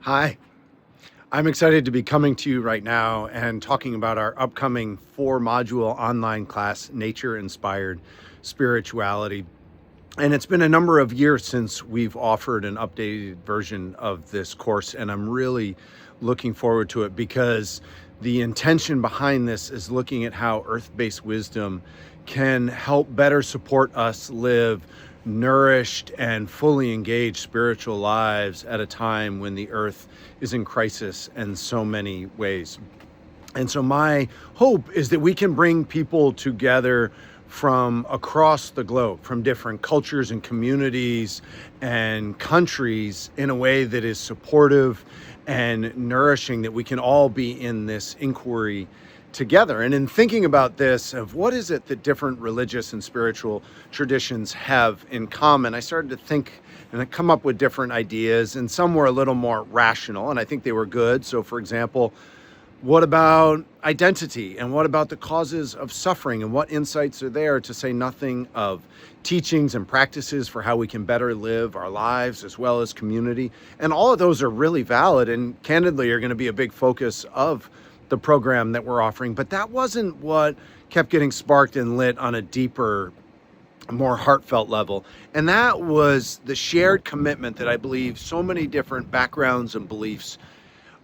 Hi, I'm excited to be coming to you right now and talking about our upcoming 4 module online class, Nature Inspired Spirituality. And it's been a number of years since we've offered an updated version of this course, and I'm really looking forward to it because the intention behind this is looking at how earth-based wisdom can help better support us live nourished and fully engaged spiritual lives at a time when the earth is in crisis in so many ways. And so my hope is that we can bring people together from across the globe, from different cultures and communities and countries, in a way that is supportive and nourishing, that we can all be in this inquiry together. And in thinking about this, of what is it that different religious and spiritual traditions have in common, I started to think and I come up with different ideas, and some were a little more rational, and I think they were good. So for example, what about identity, and what about the causes of suffering, and what insights are there, to say nothing of teachings and practices for how we can better live our lives as well as community? And all of those are really valid and candidly are going to be a big focus of the program that we're offering. But that wasn't what kept getting sparked and lit on a deeper, more heartfelt level. And that was the shared commitment that I believe so many different backgrounds and beliefs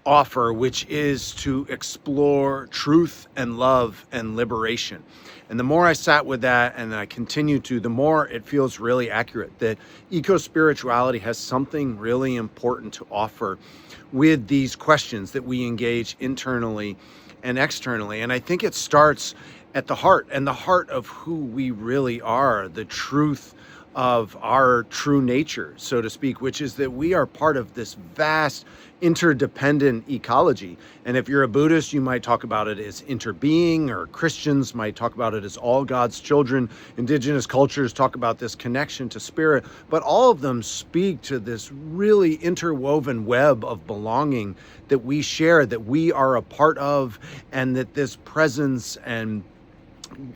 offer, which is to explore truth and love and liberation. And the more I sat with that, and I continue to, the more it feels really accurate that eco-spirituality has something really important to offer with these questions that we engage internally and externally. And I think it starts at the heart, and the heart of who we really are, the truth of our true nature, so to speak, which is that we are part of this vast interdependent ecology. And if you're a Buddhist, you might talk about it as interbeing, or Christians might talk about it as all God's children. Indigenous cultures talk about this connection to spirit, but all of them speak to this really interwoven web of belonging that we share, that we are a part of, and that this presence and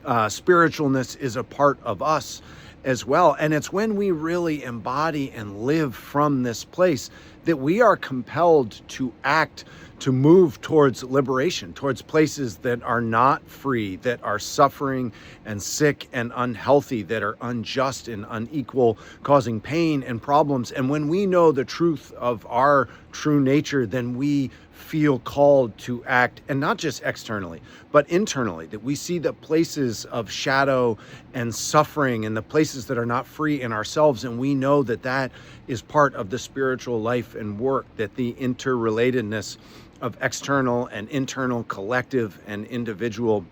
spiritualness is a part of us as well. And it's when we really embody and live from this place that we are compelled to act, to move towards liberation, towards places that are not free, that are suffering and sick and unhealthy, that are unjust and unequal, causing pain and problems. And when we know the truth of our true nature, then we feel called to act, and not just externally, but internally, that we see the places of shadow and suffering and the places that are not free in ourselves. And we know that that is part of the spiritual life and work, that the interrelatedness of external and internal, collective and individual.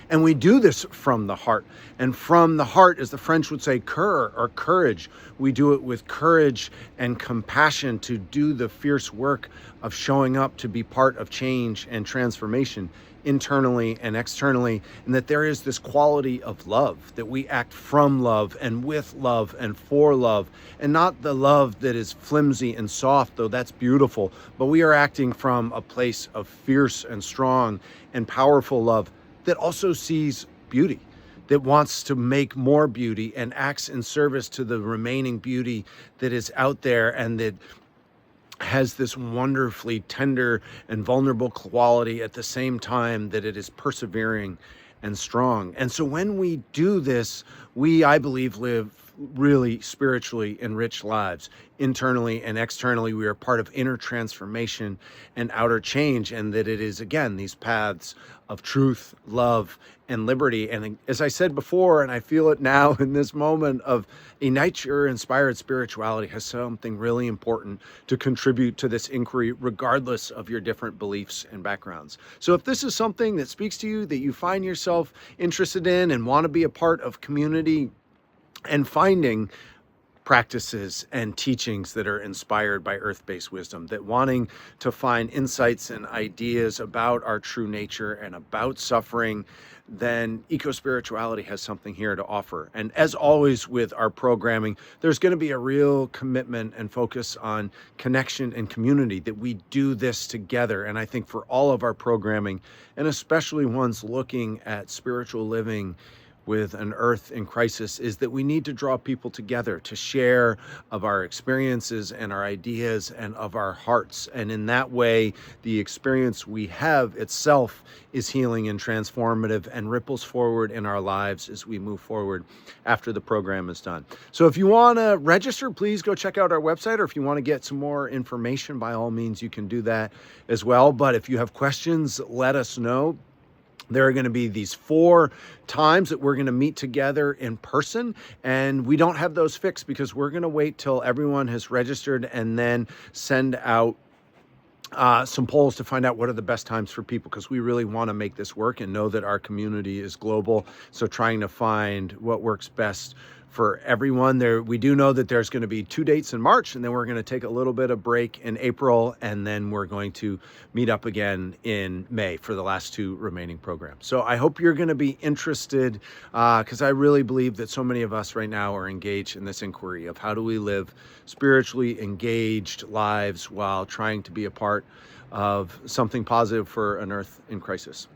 And we do this from the heart. And from the heart, as the French would say, cœur, or courage. We do it with courage and compassion to do the fierce work of showing up to be part of change and transformation internally and externally. And that there is this quality of love, that we act from love and with love and for love, and not the love that is flimsy and soft, though that's beautiful, but we are acting from a place of fierce and strong and powerful love that also sees beauty, that wants to make more beauty and acts in service to the remaining beauty that is out there, and that has this wonderfully tender and vulnerable quality at the same time that it is persevering and strong. And so when we do this, we, I believe, live really spiritually enriched lives. Internally and externally, we are part of inner transformation and outer change, and that it is, again, these paths of truth, love, and liberty. And as I said before, and I feel it now in this moment, of a nature-inspired spirituality has something really important to contribute to this inquiry, regardless of your different beliefs and backgrounds. So if this is something that speaks to you, that you find yourself interested in and want to be a part of community and finding practices and teachings that are inspired by earth-based wisdom, that wanting to find insights and ideas about our true nature and about suffering, then eco-spirituality has something here to offer. And as always with our programming, there's going to be a real commitment and focus on connection and community, that we do this together. And I think for all of our programming, and especially ones looking at spiritual living with an earth in crisis is that we need to draw people together to share of our experiences and our ideas and of our hearts. And in that way, the experience we have itself is healing and transformative and ripples forward in our lives as we move forward after the program is done. So if you want to register, please go check out our website, or if you want to get some more information, by all means, you can do that as well. But if you have questions, let us know. There are going to be these 4 times that we're going to meet together in person, and we don't have those fixed because we're going to wait till everyone has registered and then send out some polls to find out what are the best times for people, because we really want to make this work and know that our community is global. So trying to find what works best for everyone. We do know that there's going to be 2 dates in March, and then we're going to take a little bit of break in April, and then we're going to meet up again in May for the last 2 remaining programs. So I hope you're going to be interested, because I really believe that so many of us right now are engaged in this inquiry of how do we live spiritually engaged lives while trying to be a part of something positive for an earth in crisis.